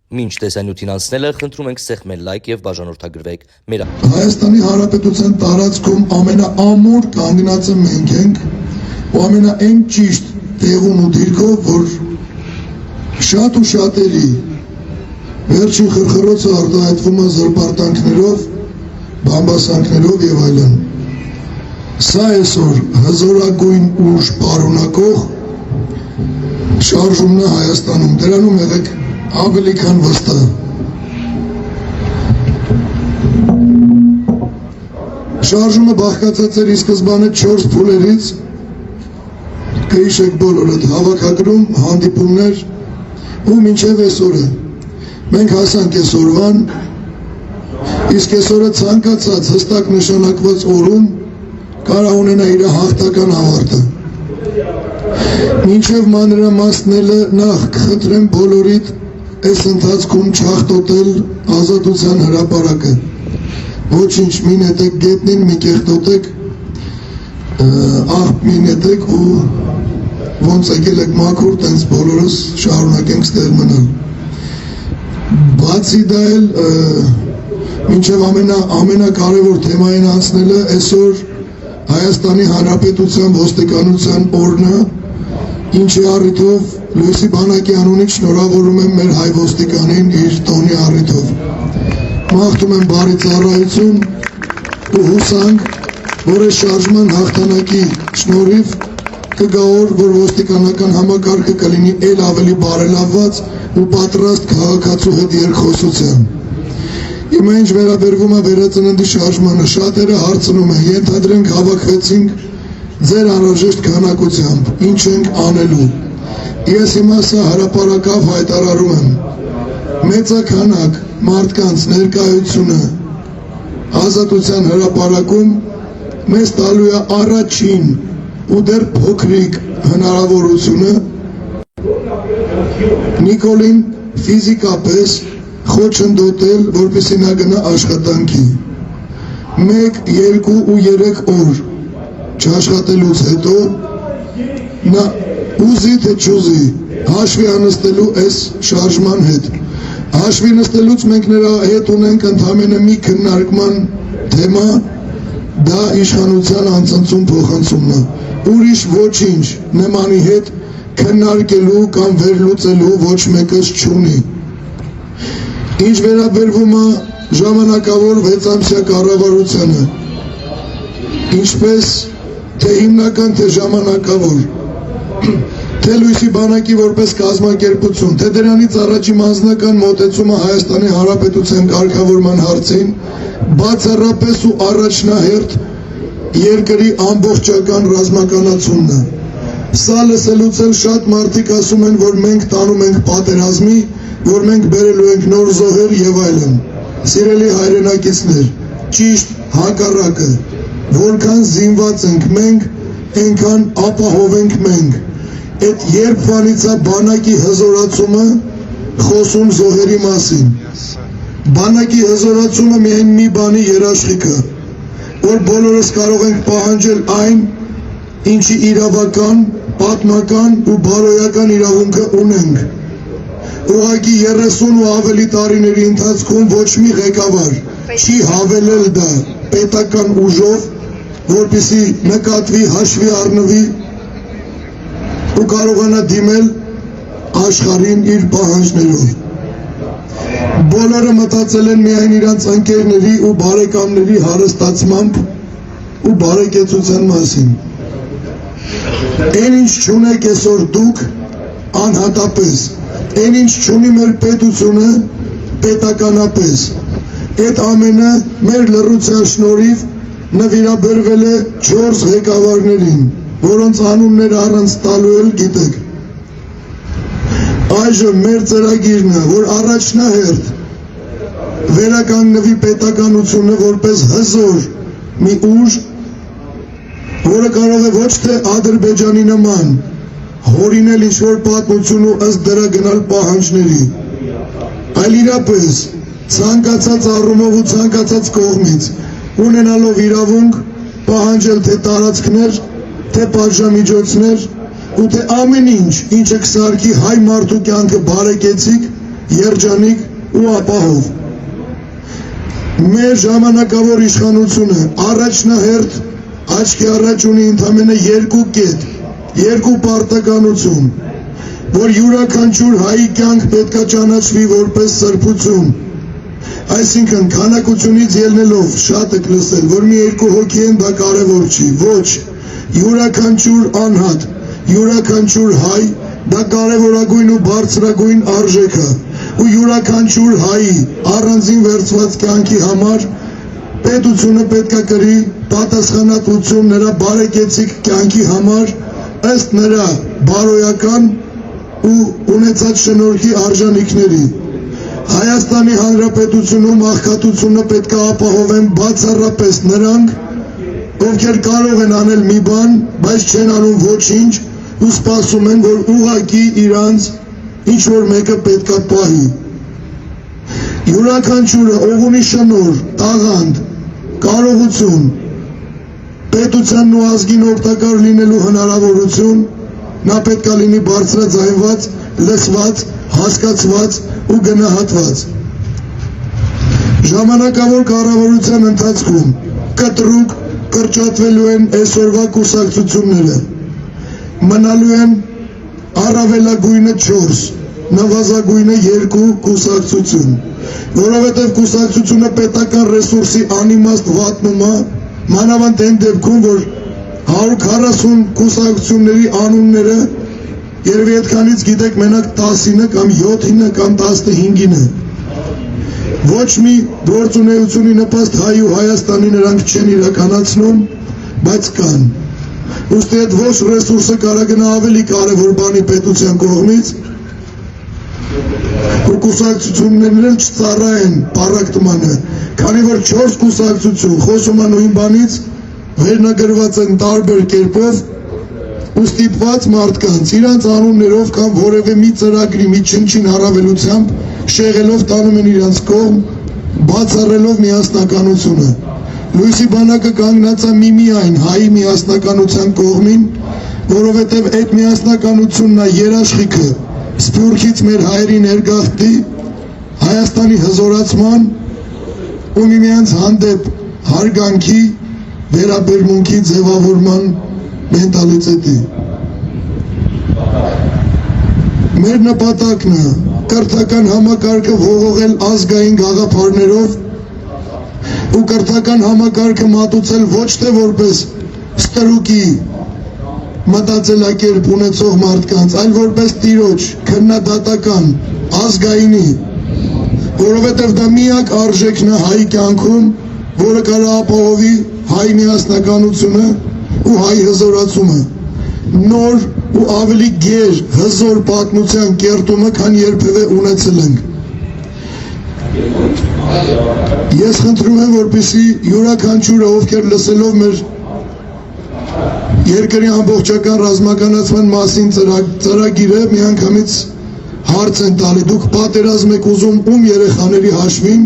Մինչ տեսանյութին անցնելը խնդրում ենք սեղմել լայք եւ բաժանորդագրվեք մեր Հայաստանի Հանրապետության տարածքում ամենաամուր կանգնածը մենք ենք ու ամենաայն ճիշտ տեղում ու դիրքով, որ շատ ու շատերի վերջին խրխրոցը արտահայտվում է զրպարտանքներով, բամբասանքներով եւ այլն։ Սա այսօր հզորագույն ուժ պարունակող շարժումն է Հայաստանում, դրանում եղեք ավելի քան վստահ։ Շարժումը բաղկացած էր ի սկզբանե 4 փուլերից, կհիշեք բոլորդ, հավաքագրում, հանդիպումներ ու մինչև այսօրը։ Մենք հասանք այսօրվան, իսկ այսօրը ցանկացած հստակ նշանակված օրում կարող ունենա իր հաղթական ավարտը։ Մինչև մանրամասնելը նախ կխնդրեմ բոլորիդ այս ընթացքում չախտոտել ազատության հրապարակը։ Ոչինչ մի նետեք գետնին, մի կեղտոտեք, աղբ մի նետեք ու ոնց եկել եք մաքուր, տենց բոլորս շարունակենք ստեղ մնալ։ Բացի դա էլ մինչև ամենակարևոր թեմային անցնելը այսօր Հայաստանի Հանրապետության ոստիկանության օրն է, ինչի առիթով Լույսի բանակի անունից շնորհավորում եմ մեր հայ ոստիկանին իր տոնի առիթով։ Մաղթում եմ բարի ծառայություն ու հուսանք, որ այս շարժման հաղթանակի շնորհիվ կգա օր, որ ոստիկանական համակարգը կլինի ել ավելի բարելավված ու պատրաստ քաղաքացու հետ երկխոսության։ Հիմա ինչ վերաբերվում է վերածննդի շարժմանը, շատերը հարցնում են, ենթադրենք հավաքվեցինք ձեր անհրաժեշտ քանակությամբ, ինչ ենք անելու։ Ես հիմա սա հրապարակավ հայտարարում եմ, մեծաքանակ մարդկանց ներկայությունը ազատության հրապարակում մեզ տալու է առաջին ու դեռ փոքրիկ հնարավորությունը Նիկոլին ֆիզիկապես խոչընդոտել, որպեսզի նա գնա աշխատանքի։ 1, 2 ու 3 օր չաշխատելուց հետո նա ուզի թե չուզի հաշվի անստելու այս շարժման հետ։ Հաշվի նստելուց մենք նրա հետ ունենք ընդհանրապես մի քննարկման թեմա, դա իշխանության անցնցում փոխանցումն է։ Ուրիշ ոչինչ նմանի հետ քննարկելու կամ վերլուծելու ոչ մեկս չունի։ Ինչ վերաբերվում է ժամանակավոր 6 ամսյա կառավարությանը, ինչպես թե հիմնական, թե ժամանակավոր, թե Լույսի բանակի որպես կազմակերպություն, թե դրանից առաջի անձնական մոտեցումը Հայաստանի Հանրապետության կարգավորման հարցին, բացառապես ու առաջնահերթ երկրի ամբողջական ռազմականացումն է։ Սա լսելուց էլ շատ մարդիկ ասում են, որ մենք տանում ենք պատերազմի, որ մենք բերելու ենք նոր զոհեր եւ այլն։ Սիրելի հայրենակիցներ, ճիշտ հակառակը, որքան զինված ենք մենք, այնքան ապահով ենք մենք։ Այդ երբվանից է բանակի հզորացումը խոսում զոհերի մասին։ Բանակի հզորացումը միայն մի բանի երաշխիք է, որ բոլորս կարող ենք պահանջել այն, ինչի իրավական, պատմական ու բարոյական իրավունքը ունենք։ Ուղղակի 30 ու ավելի տարիների ընթացքում ոչ մի ղեկավար չի հավելել դա պետական ուժով, որպեսզի նկատվի, հաշվի առնվի ու կարողանա դիմել աշխարհին իր պահանջներով։ Բոլորը մտածել են միայն իրանց ընկերների ու բարեկամների հարստացմամբ ու բարեկեցության մասին։ Այն ինչ չունեք այսօր դուք անհատապես, այն ինչ չունի մեր պետությունը պետականապես, այդ ամենը մեր լռության շնորհիվ նվիրաբերվել է 4 ղեկավարներին, որոնց անունները առանց տալու էլ գիտեք։ Այժմ մեր ծրագիրն է, որ առաջնահերթ վերականգնվի պետականությունը որպես հզոր մի ուժ, որը կարող է ոչ թե Ադրբեջանի նման հորինել ինչ-որ պատմություն ու ըստ դրա գնալ պահանջների, այլ իրապես ցանկացած առումով ու ցանկացած կողմից ունենալով իրավունք պահանջել թե տարածքներ, թե պատժամիջոցներ ու թե ամեն ինչ, ինչը կսարքի հայ մարդու կյանքը բարեկեցիկ, երջանիկ ու ապահով։ Մեր ժամանակավոր իշխանությունը առաջնահերթ աչքի առաջ ունի ընդամենը երկու կետ, երկու պարտականություն, որ յուրաքանչյուր հայի կյանք պետք է ճանաչվի որպես սրբություն։ Այսինքն քանակությունից ելնելով շատ եք լսել, որ մի երկու հոգի են, դա կարևոր չի, ոչ, յուրաքանչյուր անհատ, յուրաքանչյուր հայ, դա կարևորագույն ու բարձրագույն արժեք է, ու յուրաքանչյուր հայի առանձին վերցված կյանքի համար պետությունը պետք է կրի պատասխանատվություն նրա բարեկեցիկ կյանքի համար ըստ նրա բարոյական ու ունեցած շնորհքի արժանիքների։ Հայաստանի Հանրապետությունում աղքատությունը պետք է ապահովեն բացառապես նրանք, ովքեր կարող են անել մի բան, բայց չեն անում ոչինչ ու սպասում են, որ ուղղակի իրանց ինչ-որ մեկը պետք է պահի։ Յուրաքանչյուրը ով ունի շնորհ, տաղանդ, կարողություն, պետությանն ու ազգին օգտակար լինելու հնարավորություն, նա պետք է լինի բարձրաձայնված, լսված, հասկացված ու գնահատված։ Ժամանակավոր կառավարության ընթացքում կտրուկ կրճատվելու են այսօրվա կուսակցությունները, մնալու են առավելագույնը 4, նվազագույնը 2 կուսակցություն, որովհետև կուսակցությունը պետական ռեսուրսի անիմաստ վատնում է, մանավանդ այն դեպքում, որ 140 կուսակցությունների անունները երևի այդքանից գիտեք մենակ 10-ը կամ 7-ը կամ 15-ը։ Ոչ մի գործունեությունի նպաստ հայ ու Հայաստանի նրանք չեն իրականացնում, բայց կան։ Ուստի այդ ոչ ռեսուրսը կարագնա ավելի կարևոր բանի պետության կողմից ու կուսակցություններն էլ չծառայեն պառակտմանը, քանի որ 4 կուսակցություն խոսում են նույն բանից, վերնագրված են տարբեր կերպով ու ստիպված մարդկանց իրանց անուններով կամ որևէ մի ծրագրի մի չնչին առավելությամբ շեղելով տանում են իրանց կողմ, բացառելով միասնականությունը։ Լույսի բանակը կանգնած է միմիայն հայի միասնականության կողմին, որովհետև այդ միասնականությունն է երաշխիքը Սփյուռքից մեր հայերի ներգաղթի, Հայաստանի հզորացման ու միմյանց հանդեպ հարգանքի, վերաբերմունքի ձևավորման մենտալիտետի։ Մեր նպատակն է կրթական համակարգը ողողել ազգային գաղափարներով ու կրթական համակարգը մատուցել ոչ թե որպես ստրուկի մտածելակերպ ունեցող մարդկանց, այլ որպես տիրոջ, քննադատական, ազգայինի, որովհետև դա միակ արժեքն է հայի կյանքում, որը կարող ապահովի հայ միասնականությունը ու հայ հզորացումը, նոր ու ավելի գեր հզոր պատմության կերտումը, քան երբևէ ունեցել ենք։ Ես խնդրում եմ, որպեսզի յուրաքանչյուրը, ովքեր լսելով մեր երկրի ամբողջական ռազմականացման մասին ծրագիրը միանգամից հարց են տալի, դուք պատերազմ եք ուզում ում երեխաների հաշվին,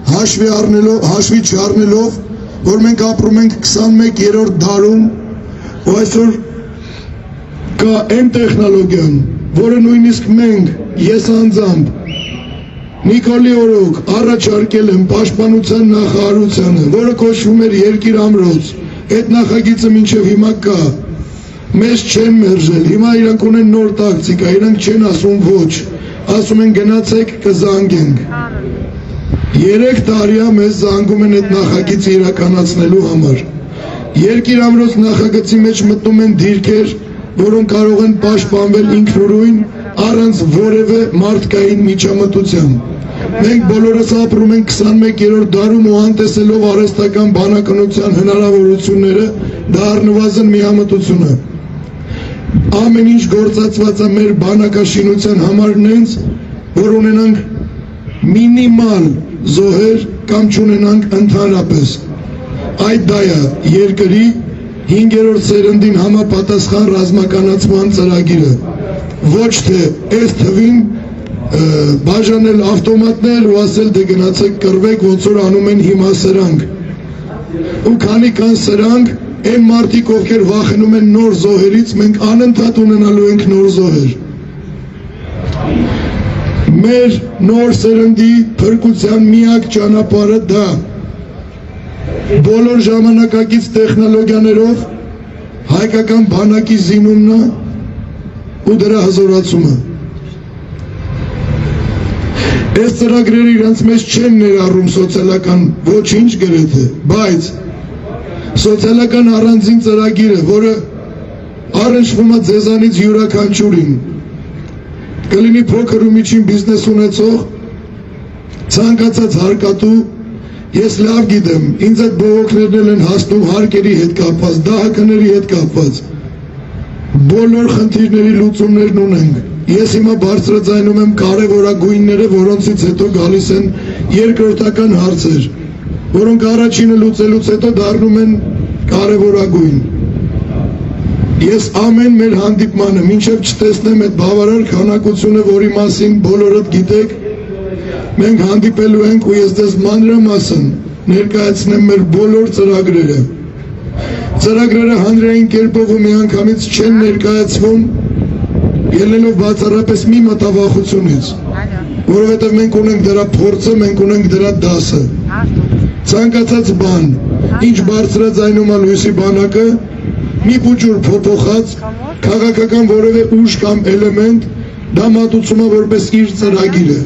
հաշվի չառնելով, որ մենք ապրում ենք 21-րդ դարում, ու այսօր կա այն տեխնոլոգիան, որը նույնիսկ մենք, ես անձամբ, Նիկոլի օրոք առաջարկել եմ պաշտպանության նախարարությանը, որը կոչվում էր Երկիր ամրոց, այդ նախագիծը մինչև հիմա կա, մեզ չեն մերժել, հիմա իրանք ունեն նոր տակտիկա, իրանք չեն ասում ոչ, ասում են գնացեք կզանգենք։ 3 տարիա մեզ զանգում են այդ նախագիծը իրականացնելու համար։ Երկիր ամրոց նախագծի մեջ մտնում են դիրքեր, որոնք կարող են պաշտպանվել ինքնուրույն առանց որևէ մարդկային միջամտության։ Մենք բոլորս ապրում ենք 21-րդ դարում ու անտեսելով արհեստական բանականության հնարավորությունները, դա առնվազն միամտություն է։ Ամեն ինչ գործածված է մեր բանակաշինության համար նենց, որ ունենանք մինիմալ զոհեր կամ չունենանք ընդհանրապես։ Այդ դա է երկրի 5-րդ սերնդին համապատասխան ռազմականացման ծրագիրը, ոչ թե այս թվին բաժանել ավտոմատներ ու ասել դե գնացեք կռվեք, ոնց որ անում են հիմա սրանք։ Ու քանի կան սրանք, այն մարդիկ, ովքեր վախենում են նոր զոհերից, մենք անընդհատ ունենալու ենք նոր զոհեր։ Մեր նոր սերնդի փրկության միակ ճանապարհը դա բոլոր ժամանակակից տեխնոլոգիաներով հայկական բանակի զինումն ու դրա հզորացումը։ Այս ծրագրերը իրենց մեջ չեն ներառում սոցիալական ոչինչ գրեթե, բայց սոցիալական առանձին ծրագիրը, որը առնչվում է ձեզանից յուրաքանչյուրին, կլինի փոքր ու միջին բիզնես ունեցող, ցանկացած հարկատու, ես լավ գիտեմ, ինձ այդ բողոքներն են հասնում հարկերի հետ կապված, դահակների հետ կապված, բոլոր խնդիրների լուծումներն ունենք, ես հիմա բարձրաձայնում եմ կարևորագույնները, որոնցից հետո գալիս են երկրորդական հարցեր, որոնք առաջինը լուծելուց հետո դառնում են կարևորագույն։ Ես ամեն մեր հանդիպմանը, մինչև չտեսնեմ այդ բավարար քանակությունը, որի մասին բոլորդ գիտեք, մենք հանդիպելու ենք ու ես դες մանրամասն ներկայացնեմ մեր բոլոր ծրագրերը։ Ծրագրերը հանրային կերպով ու միանգամից չեն ներկայացվում, ելնելով բացառապես մի մտավախությունից, որովհետև մենք ունենք դրա փորձը, մենք ունենք դրա դասը։ Ցանկացած բան, ինչ բարձրաձայնում է լույսի բանակը, մի փոքր փոփոխած քաղաքական որևէ ուժ կամ էլեմենտ դա մատուցում է որպես իր ծրագիրը։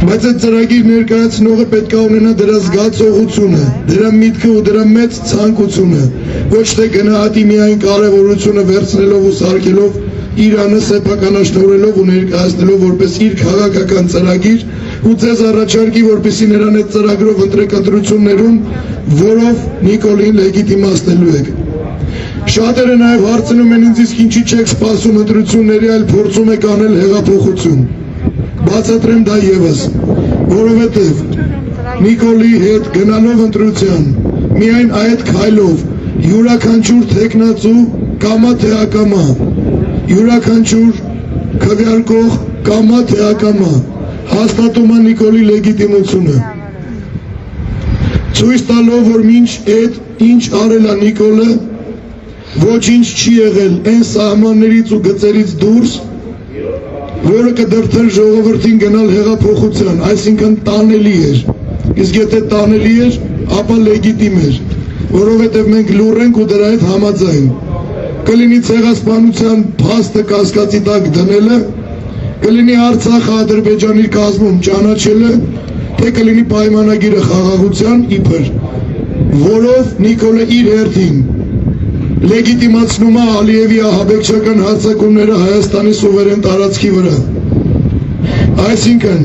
Բայց այդ ծրագիր ներկայացնողը պետք է ունենա դրա զգացողությունը, դրա միտքը ու դրա մեծ ցանկությունը, ոչ թե գնահատի միայն կարևորությունը վերցնելով ու սարքելով Իրանը սեփականաշնորհելով ու ներկայացնելով որպես իր քաղաքական ծրագիր ու ձեզ առաջարկի, որպեսզի նրան այդ ծրագրով ընտրեք ընտրություններում, որով Նիկոլին լեգիտիմացնելու եք։ Շատերը նաև հարցնում են ինձ, իսկ ինչի չեք սպասում ընտրությունների, այլ փորձում եք անել հեղափոխություն։ Բացատրեմ դա եւս, որովհետև Նիկոլի հետ գնալով ընտրության, միայն այդ քայլով յուրաքանչյուր թեկնածու կամա թե ակամա, յուրաքանչյուր քվեարկող կամա թե ակամա հաստատում է Նիկոլի լեգիտիմությունը, ցույց տալով, որ մինչ այդ ինչ արել է Նիկոլը, ոչինչ չի եղել այն սահմաններից ու գծերից դուրս, որը կդրդեր ժողովրդին գնալ հեղափոխության, այսինքն տանելի էր, իսկ եթե տանելի էր, ապա լեգիտիմ էր, որովհետև մենք լուռ ենք ու դրա հետ համաձայն, կլինի ցեղասպանության փաստը կասկածի տակ դնելը, կլինի Արցախը Ադրբեջանի կազմում ճանաչելը, թե կլինի պայմանագիրը խաղաղության իբր, որով Նիկոլը իր հերթին լեգիտիմացնում է Ալիևի ահաբեկչական հարձակումները Հայաստանի սուվերեն տարածքի վրա։ Այսինքն,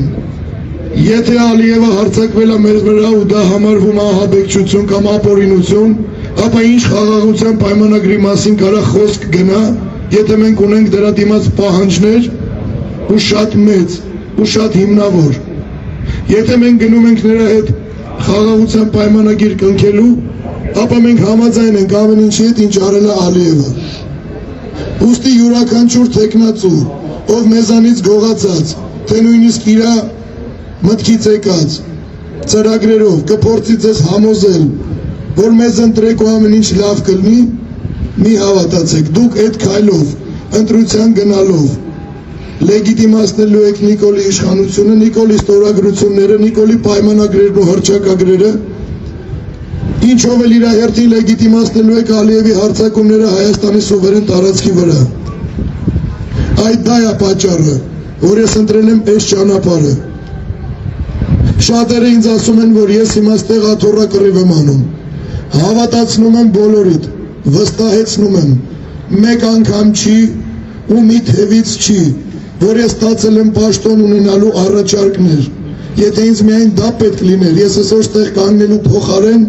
եթե Ալիևը հարձակվել է մեր վրա ու դա համարվում է ահաբեկչություն կամ ապօրինություն, ապա ինչ խաղաղության պայմանագրի մասին կարա խոսք գնա, եթե մենք ունենք դրա դիմաց պահանջներ ու շատ մեծ ու շատ հիմնավոր։ Եթե մենք գնում ենք նրա հետ խաղաղության պայմանագիր կնքելու, ապա մենք համաձայն ենք ամեն ինչի հետ, ինչ արել է Ալիևը։ Ուստի յուրաքանչյուր թեկնածու, ով մեզանից գողացած, թե նույնիսկ իր մտքից եկած ծրագրերով կփորձի ձեզ համոզել, որ մեզ ընտրեք ու ամեն ինչ լավ կլինի, մի հավատացեք, դուք այդ քայլով, ընտրության գնալով, լեգիտիմացնելու եք Նիկոլի իշխանությունը, Նիկոլի ստորագրությունները, Նիկոլի պայմանագրերն ու հռչակագրերը, ինչով էլ իր հերթին լեգիտիմացնելու եք Ալիևի հարձակումները Հայաստանի սուվերեն տարածքի վրա։ Այդ դա է պատճառը, որ ես ընտրել եմ այս ճանապարհը։ Շատերը ինձ ասում են, որ ես հիմա ստեղ աթոռա կռիվ եմ անում։ Հավատացնում եմ բոլորիդ, վստահեցնում եմ, մեկ անգամ չի ու մի թևից չի, որ ես ստացել եմ պաշտոն ունենալու առաջարկներ։ Եթե ինձ միայն դա պետք լիներ, ես այսօր ստեղ կանգնելու փոխարեն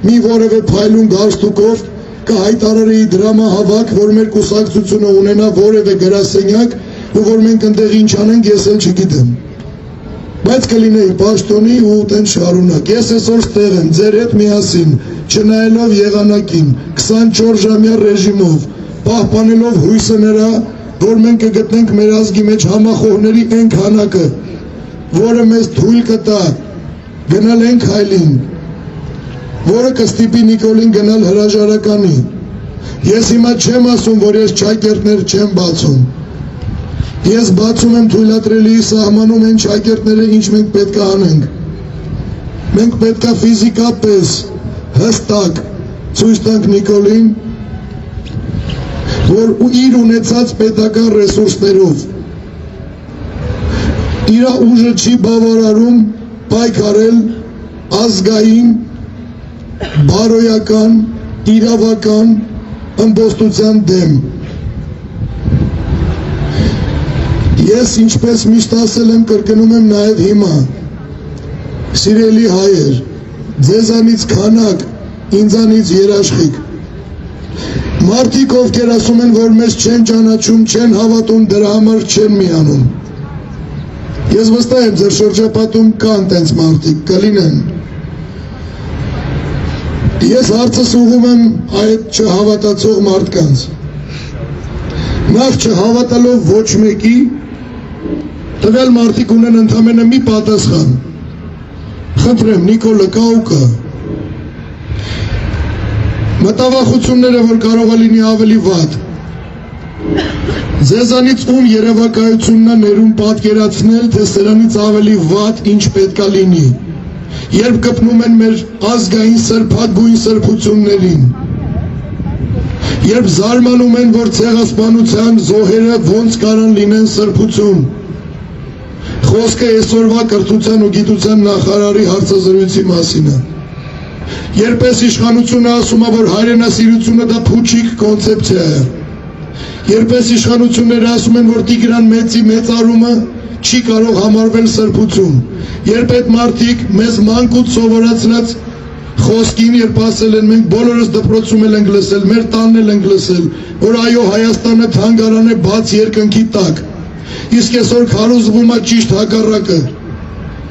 մի որևէ փայլուն գարստուկով կհայտարարեի դրամահավաք, որ մեր կուսակցությունը ունենա որևէ գրասենյակ ու որ մենք ընդեղ ինչ անենք, ես էլ չգիտեմ։ Բայց կլինեի պաշտոնի ու տեն շարունակ։ Ես այսօր ստեղ եմ ձեր հետ միասին, չնայելով եղանակին, 24-ժամյա ռեժիմով, պահպանելով հույսը նրա, որ մենք կգտնենք մեր ազգի մեջ համախոհների այն քանակը, որը մեզ թույլ կտա գնալ այն քայլին, որը կստիպի Նիկոլին գնալ հրաժարականի։ Ես հիմա չեմ ասում, որ ես ճակերտներ չեմ բացում։ Ես բացում եմ թույլատրելի սահմանում են շակերտները ինչ մենք պետք է անենք։ Մենք պետք է ֆիզիկապես հստակ ցույց տանք Նիկոլին, որ իր ունեցած պետական ռեսուրսներով իր ուժը չի բավարարում պայքարել ազգային, բարոյական, իրավական ըմբոստության դեմ։ Ես ինչպես միշտ ասել եմ, կրկնում եմ նաև հիմա, սիրելի հայեր, ձեզանից քանակ, ինձանից երաշխիք, մարդիկ ովքեր ասում են, որ մեզ չեն ճանաչում, չեն հավատում, դրա համար չեն միանում։ Ես վստահ եմ, ձեր շրջապատում կան տենց մարդիկ, կլինեն։ Ես հարցս ուղղում եմ այդ չհավատացող մարդկանց։ Նախ չհավատալով ոչ մեկի, տվյալ մարդիկ ունեն ընդամենը մի պատասխան։ Խնդրեմ, Նիկոլը կա ու կա։ Մտավախությունները, որ կարող է լինի ավելի վատ։ Ձեզանից ում երևակայությունն է ներում պատկերացնել, թե սրանից ավելի վատ ինչ պետք է լինի, երբ կպնում են մեր ազգային սրբագույն սրբություններին, երբ զարմանում են, որ ցեղասպանության զոհերը ոնց կարան լինեն սրբություն։ Խոսքը այսօրվա կրթության ու գիտության նախարարի հարցազրույցի մասին է։ Երբ այս իշխանությունը ասում է, որ հայրենասիրությունը դա փուչիկ կոնցեպցիա է։ Երբ այս իշխանությունները ասում են, որ Տիգրան Մեծի մեծարումը չի կարող համարվել սրբություն, երբ այդ մարդիկ մեզ մանկուց սովորացրած խոսքին, երբ ասել են, մենք բոլորս դպրոցում ենք լսել, մեր տանն ենք լսել, որ այո, Հայաստանը թանգարան է բաց երկնքի տակ, իսկ այսօր քարոզվում է ճիշտ հակառակը,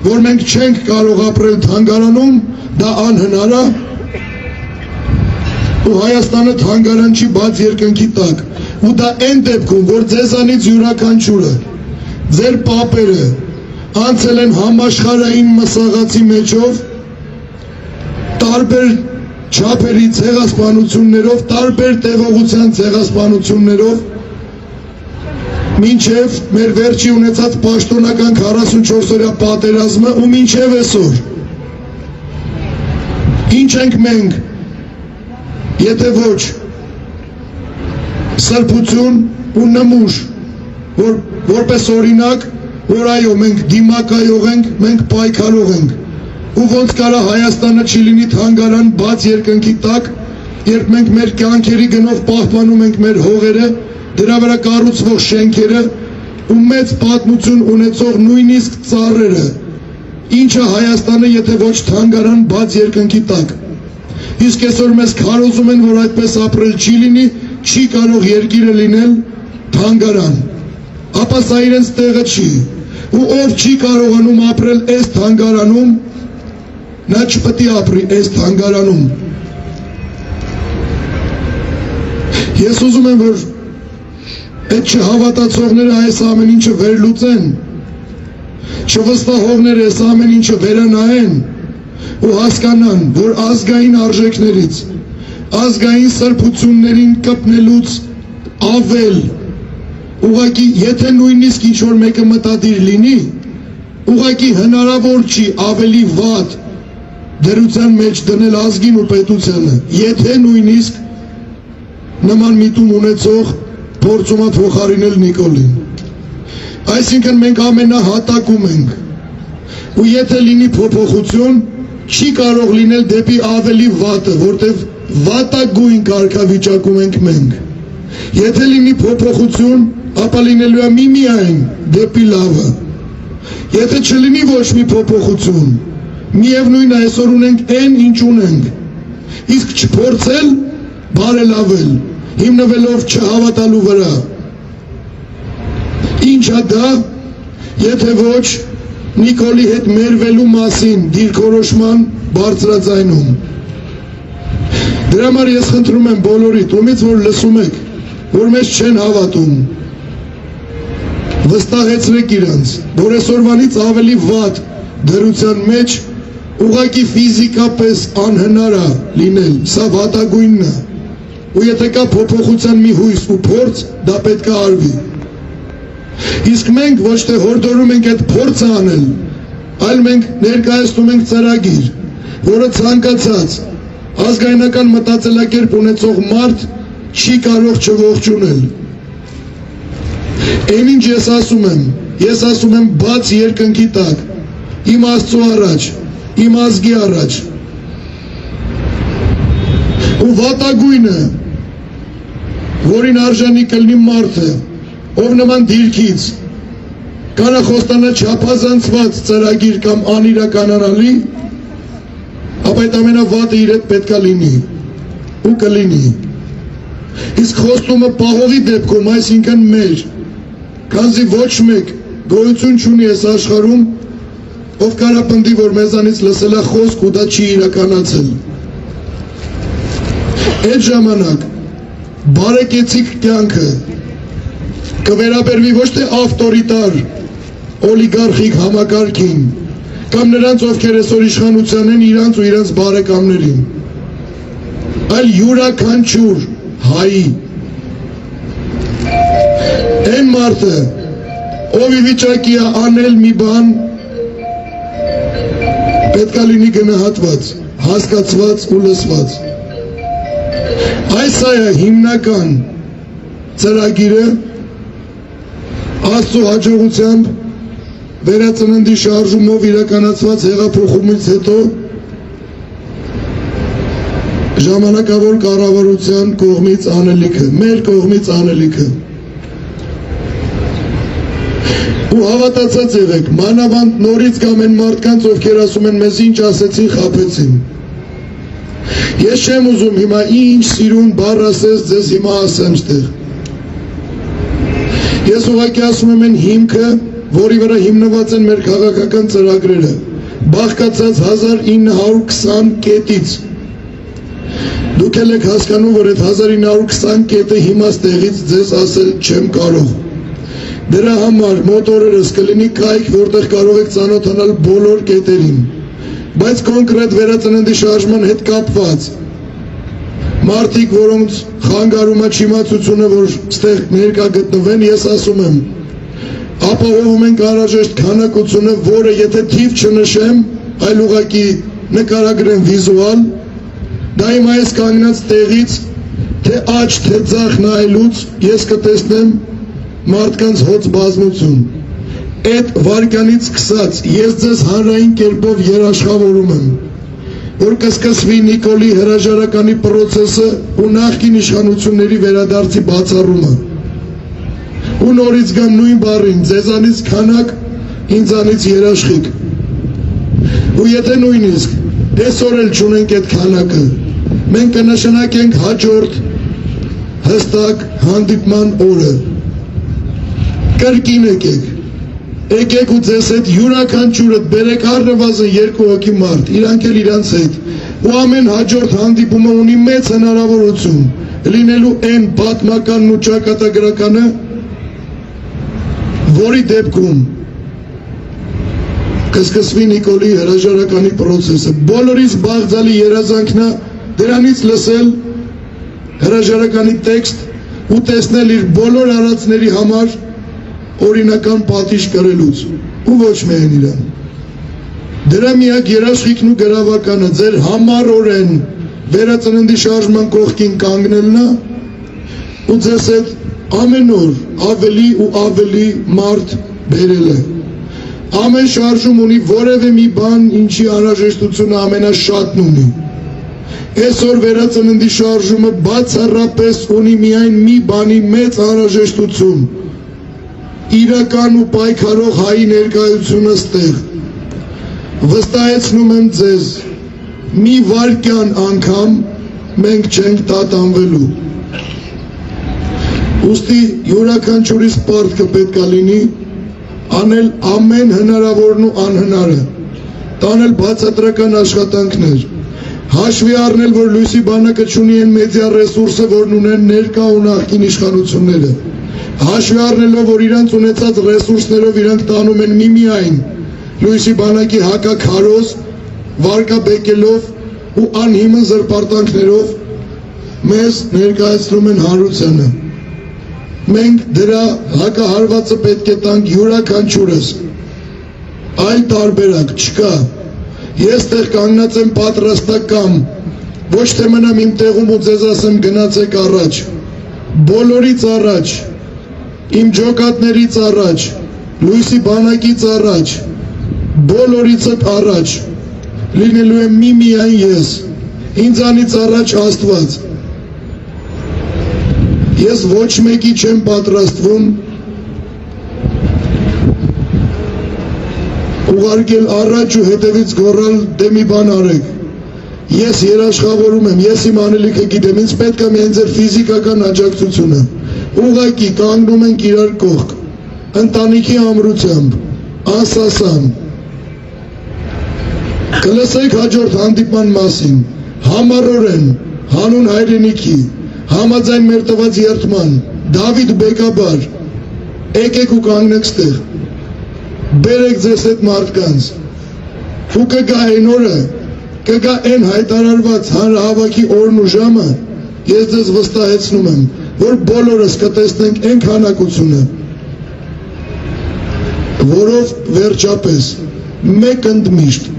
որ մենք չենք կարող ապրել թանգարանում, դա անհնար է, ու Հայաստանը թանգարան չի բաց երկնքի տակ, ու դա այն դեպքում, որ ձեզանից յուրաքանչյուրը, ձեր պապերը անցել են համաշխարհային մսաղացի մեջով, տարբեր չափերի ցեղասպանություններով, տարբեր տևողության ցեղասպանություններով, մինչև մեր վերջի ունեցած պաշտոնական 44-օրյա պատերազմը ու մինչև այսօր։ Ինչ ենք մենք, եթե ոչ սրբություն ու նմուշ, որպես օրինակ, որ այո, մենք դիմակայող ենք, մենք պայքարող ենք, ու ոնց կարա Հայաստանը չի լինի թանգարան բաց երկնքի տակ, երբ մենք մեր կյանքերի գնով պահպանում ենք մեր հողերը, դրա վրա կառուցվող շենքերը ու մեծ պատմություն ունեցող նույնիսկ ծառերը, ինչը Հայաստանը, եթե ոչ թանգարան բաց երկնքի տակ։ Իսկ այսօր մեզ քարոզում են, որ այդպես ապրել չի լինի, չի կարող երկիրը լինել թանգարան, ապա սա իրենց տեղը չի, ու ով չի կարողանում ապրել այս թանգարանում, նա չպետք է ապրի այս թանգարանում։ Ես ուզում եմ, որ այդ չհավատացողները այս ամեն ինչը վերլուծեն, չվստահողները այս ամեն ինչը վերանայեն ու հասկանան, որ ազգային արժեքներից, ազգային սրբություններին կպնելուց ավել, ուղղակի եթե նույնիսկ ինչ-որ մեկը մտադիր լինի, ուղղակի հնարավոր չի ավելի վատ դրության մեջ դնել ազգին ու պետությանը, եթե նույնիսկ նման միտում ունեցող փորձում է փոխարինել Նիկոլին։ Այսինքն մենք ամենահատակում ենք, ու եթե լինի փոփոխություն, չի կարող լինել դեպի ավելի վատը, որտեղ վատագույն կարգավիճակում ենք մենք։ Եթե լինի փոփոխություն, ապա լինելու է միայն դեպի լավը։ Եթե չլինի ոչ մի փոփոխություն, միևնույն է այսօր ունենք այն ինչ ունենք, իսկ չփորձել բարելավել, հիմնվելով չհավատալու վրա։ Ինչ է դա, եթե ոչ Նիկոլի հետ մերվելու մասին դիրքորոշման բարձրաձայնում։ Դրա համար ես խնդրում եմ բոլորիդ, ումից որ լսում եք, որ մեզ չեն հավատում, վստահեցրեք իրանց, որ այսօրվանից ավելի վատ դրության մեջ ուղղակի ֆիզիկապես անհնար է լինել, սա վատագույնն է, ու եթե կա փոփոխության մի հույս ու փորձ, դա պետք է արվի։ Իսկ մենք ոչ թե հորդորում ենք այդ փորձը անել, այլ մենք ներկայացնում ենք ծրագիր, որը ցանկացած ազգայնական մտածելակերպ ունեցող մարդ չի կարող չողջունել։ Այն ինչ ես ասում եմ բաց երկնքի տակ, իմ Աստծո առաջ, իմ ազգի առաջ։ Ու վատագույնը, որին արժանի կլինի մարդը, ով նման դիրքից կարա խոստանա չափազանցված ծրագիր կամ անիրականանալի, ապա այդ ամենավատը իր հետ պետքա լինի ու կլինի։ Իսկ խոստումը պահողի դեպքում, այսինքն մեր, քանզի ոչ մեկ գոյություն չունի այս աշխարհում, ով կարա պնդի, որ մեզանից լսել է խոսք ու դա չի իրականացել։ Այդ ժամանակ բարեկեցիկ կյանքը կվերաբերվի ոչ թե ավտորիտար օլիգարխիկ համակարգին կամ նրանց, ովքեր այսօր իշխանության են, իրանց ու իրանց բարեկամներին, այլ յուրաքանչյուր հայի, այն մարդը, ով ի վիճակի է անել մի բան, պետք է լինի գնահատված, հասկացված ու լսված։ Այս է հիմնական ծրագիրը Աստծո հաջողությամբ վերածննդի շարժումով իրականացված հեղափոխումից հետո ժամանակավոր կառավարության կողմից անելիքը, մեր կողմից անելիքը։ Ու հավատացած եղեք, մանավանդ նորից կամ են մարդկանց, ովքեր ասում են մեզ ինչ ասեցին, խաբեցին։ Ես չեմ ուզում հիմա ինչ սիրուն բառ ասես, ձեզ հիմա ասեմ ստեղ։ Ես ուղղակի ասում եմ այն հիմքը, որի վրա հիմնված են մեր քաղաքական ծրագրերը, բաղկացած 1920 կետից։ Դուք էլ եք հասկանում, որ այդ 1920 կետը հիմա ստեղից ձեզ ասել չեմ կարող։ Դրա համար մոտորերս կլինի կայք, որտեղ կարող եք ծանոթանալ բոլոր կետերին, բայց կոնկրետ վերածննդի շարժման հետ կապված մարդիկ, որոնց խանգարում է չիմացությունը, որ ստեղ ներկա գտնվեն, ես ասում եմ, ապահովում ենք անհրաժեշտ քանակությունը, որը եթե թիվ չնշեմ, այլ ուղղակի նկարագրեմ վիզուալ, դա իմ այս կանգնած տեղից, թե աջ, թե ձախ նայելուց, ես կտեսնեմ մարդկանց հոծ բազմություն։ Այդ վարկանից սկսած ես ձեզ հանրային կերպով երաշխավորում եմ, որ կսկսվի Նիկոլի հրաժարականի պրոցեսը ու նախկին իշխանությունների վերադարձի բացառումը։ Ու նորից գամ նույն բառին, ձեզանից քանակ, ինձանից երաշխիք։ Ու եթե նույնիսկ այսօր էլ չունենք այդ քանակը, մենք կնշանակենք հաջորդ հստակ հանդիպման օրը։ Կրկին եկեք ու ձեզ հետ յուրաքանչյուրդ բերեք առնվազն 2 հոգի մարդ, իրանք էլ իրանց հետ, ու ամեն հաջորդ հանդիպումը ունի մեծ հնարավորություն լինելու այն պատմականն ու ճակատագրականը, որի դեպքում կսկսվի Նիկոլի հրաժարականի պրոցեսը։ Բոլորից բաղձալի երազանքն է դրանից լսել հրաժարականի տեքստ ու տեսնել իր բոլոր արածների համար օրինական պատիժ կրելուց ու ոչ միայն իրան։ Դրա միակ երաշխիքն ու գրավականը ձեր համառորեն վերածննդի շարժման կողքին կանգնելն է ու ձեզ հետ ամեն օր ավելի ու ավելի մարդ բերելը։ Ամեն շարժում ունի որևէ մի բան, ինչի անհրաժեշտությունը ամենաշատն ունի։ Այսօր վերածննդի շարժումը բացառապես ունի միայն մի բանի մեծ անհրաժեշտություն՝ իրական ու պայքարող հայի ներկայությունը ստեղ։ Վստահեցնում եմ ձեզ, մի վայրկյան անգամ մենք չենք տատանվելու։ Ուստի յուրաքանչյուրիս պարտքը պետք է լինի անել ամեն հնարավորն ու անհնարը, տանել բացատրական աշխատանքներ, հաշվի առնել, որ լույսի բանակը չունի այն մեդիա ռեսուրսը, որն ունեն ներկա ու նախկին իշխանությունները, հաշվի առնելով, որ իրանց ունեցած ռեսուրսներով իրանք տանում են միմիայն լույսի բանակի հակաքարոզ, վարկաբեկելով ու անհիմն զրպարտանքներով մեզ ներկայացնում են հանրությանը։ մենք դրա հակահարվածը պետք է տանք յուրաքանչյուրս, այլ տարբերակ չկա, ես տեղ կանգնած եմ պատրաստակամ, ոչ թե մնամ իմ տեղում ու ձեզ ասեմ գնացեք առաջ, բոլորից առաջ, իմ ջոկատներից առաջ, Լույսի բանակից առաջ, բոլորիցդ առաջ, լինելու եմ միայն ես, ինձանից առաջ Աստված, ես ոչ մեկի չեմ պատրաստվում ուղարկել առաջ ու հետևից գոռալ դե մի բան արեք, ես երաշխավորում եմ, ես իմ անելիքը գիտեմ, ինձ պետք է միայն ձեր ֆիզիկական աջակցությունը, ուղղակի կանգնում ենք իրար կողք, ընտանիքի ամրությամբ, ասասան, կլսեք հաջորդ հանդիպման մասին, համառորեն, հանուն հայրենիքի, համաձայն մեր տված երդման, Դավիթ Բեկաբար, եկեք ու կանգնեք ստեղ, բերեք ձեզ այդ մարդկանց, ու կգա այն օրը, կգա այն հայտարարված հանրահավաքի օրն ու ժամը, ես ձեզ վստահեցնում եմ, որ բոլորս կտեսնենք այն քանակությունը, որով վերջապես մեկ ընդմիշտ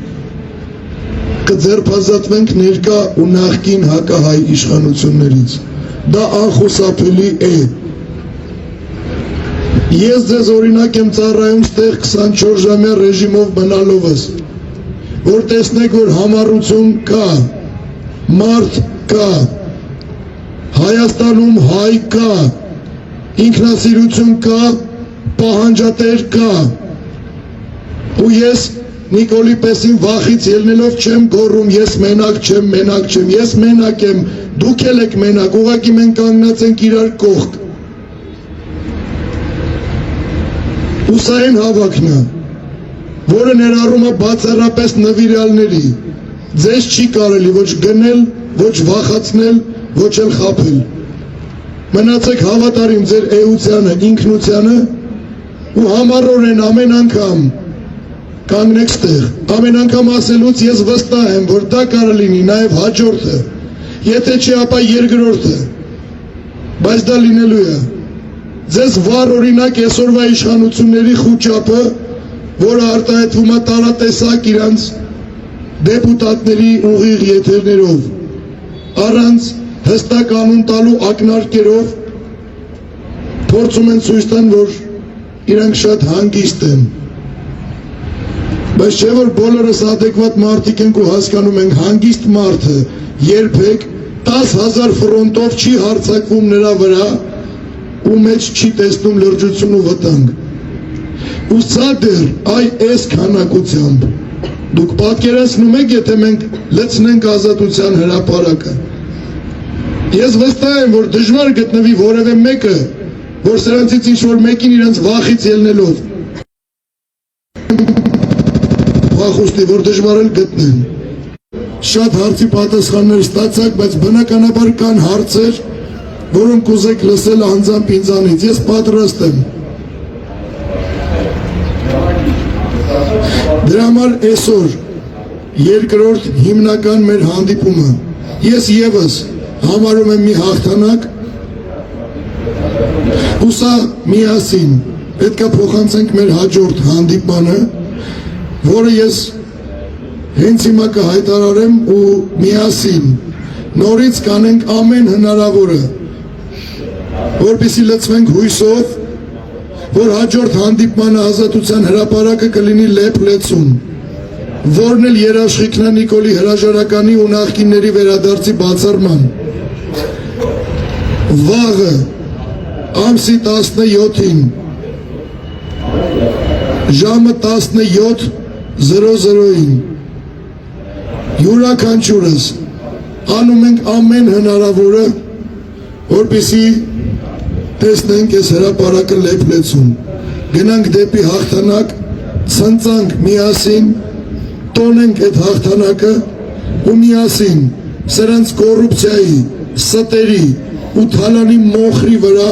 կձերբազատվենք ներկա ու նախկին հակահայ իշխանություններից, դա անխուսափելի է, ես ձեզ օրինակ եմ ծառայում ստեղ 24 ժամյա ռեժիմով մնալովս, որ տեսնեք, որ համառություն կա, մարդ կա, Հայաստանում հայ կա, ինքնասիրություն կա, պահանջատեր կա, ու ես Նիկոլի պեսին վախից ելնելով չեմ գոռում, ես մենակ չեմ, ես մենակ եմ, դուք էլ եք մենակ, ուղղակի մենք կանգնած ենք իրար կողք, ու սա այն հավաքն է, որը ներառում է բացառապես նվիրյալների, ձեզ չի կարելի ոչ գնել, ոչ վախացնել, ոչ էլ խաբել, մնացեք հավատարիմ ձեր էությանը, ինքնությանը, ու համառորեն ամեն անգամ կանգնեք ստեղ, ամեն անգամ ասելուց ես վստահ եմ, որ դա կարող լինի նաև հաջորդը, եթե չի ապա երկրորդը, բայց դա լինելու է, ձեզ վառ օրինակ այսօրվա իշխանությունների խուճապը, որը արտահայտվում է տարատեսակ իրանց դեպուտատների ուղիղ եթերներով, առանց հստակ անուն տալու ակնարկերով, փորձում են ցույց տան, որ իրանք շատ հանգիստ են, բայց չէ որ բոլորս ադեկվատ մարդիկ ենք ու հասկանում ենք հանգիստ մարդը երբեք 10,000 ֆրոնտով չի հարձակվում նրա վրա ու մեջ չի տեսնում լրջություն ու վտանգ ու սա դեռ այս քանակությամբ դուք պատկերացնում եք եթե մենք լցնենք ազատության հրապարակը ես վստահ եմ որ դժվար գտնվի որևէ մեկը որ սրանցից ինչ-որ մեկին իրենց վախից ելնելով վախուստի, որ դժվար էլ գտնեն շատ հարցի պատասխաններ ստացակ, բայց բնականաբար կան հարցեր, որոնք կուզեք լսել անձամբ ինձանից, ես պատրաստ եմ դրա համար այսօր երկրորդ հիմնական մեր հանդիպումը ես եւս համարում եմ մի հաղթանակ ու սա միասին պետք է փոխանցենք մեր հաջորդ հանդիպմանը որը ես հենց հիմա կհայտարարեմ ու միասին նորից կանենք ամեն հնարավորը որպեսզի լցվենք հույսով որ հաջորդ հանդիպմանը ազատության հրապարակը կլինի լեփ-լեցուն որն էլ երաշխիքն է Նիկոլի հրաժարականի ու նախկինների վերադարձի բացառման վաղը ամսի 17-ին ժամը 17:00-ին յուրաքանչյուրս անում ենք ամեն հնարավորը որպեսզի տեսնենք այս հրապարակը լեփ-լեցուն գնանք դեպի հաղթանակ ցնծանք միասին տոնենք այդ հաղթանակը ու միասին սրանց կոռուպցիայի ստերի ու թալանի մոխրի վրա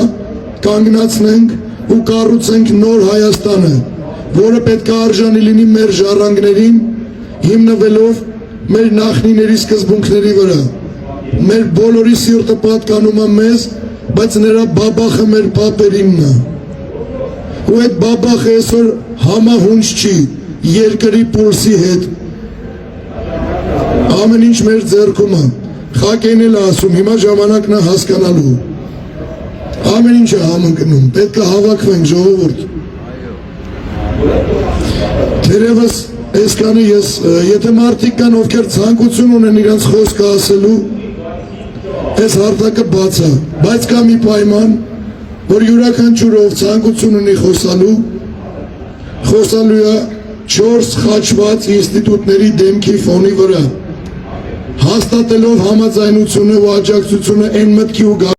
կանգնացնենք ու կառուցենք նոր Հայաստանը որը պետք է արժանի լինի մեր ժառանգներին հիմնվելով մեր նախնիների սկզբունքների վրա մեր բոլորի սիրտը պատկանում է մեզ բայց նրա բաբախը մեր պապերինն է։ Ու այդ բաբախը այսօր համահունչ չի երկրի պուլսի հետ։ Ամեն ինչ մեր ձեռքում է։ Խակեն էլ ասում, հիմա ժամանակն է հասկանալու։ Ամեն ինչ է համընկնում, պետք է հավաքվենք ժողովուրդ։ Թերևս այսքանը ես, եթե մարդիկ կան, ովքեր ցանկություն ունեն իրենց խոսքը ասելու, այս հարթակը բաց է, բայց կա մի պայման, որ յուրաքանչյուրով ցանկություն ունի խոսալու է 4 խաչված ինստիտուտների դեմքի ֆոնի վրա, հաստատելով համաձայնությունը ու աջակցությունը այն մտքի ու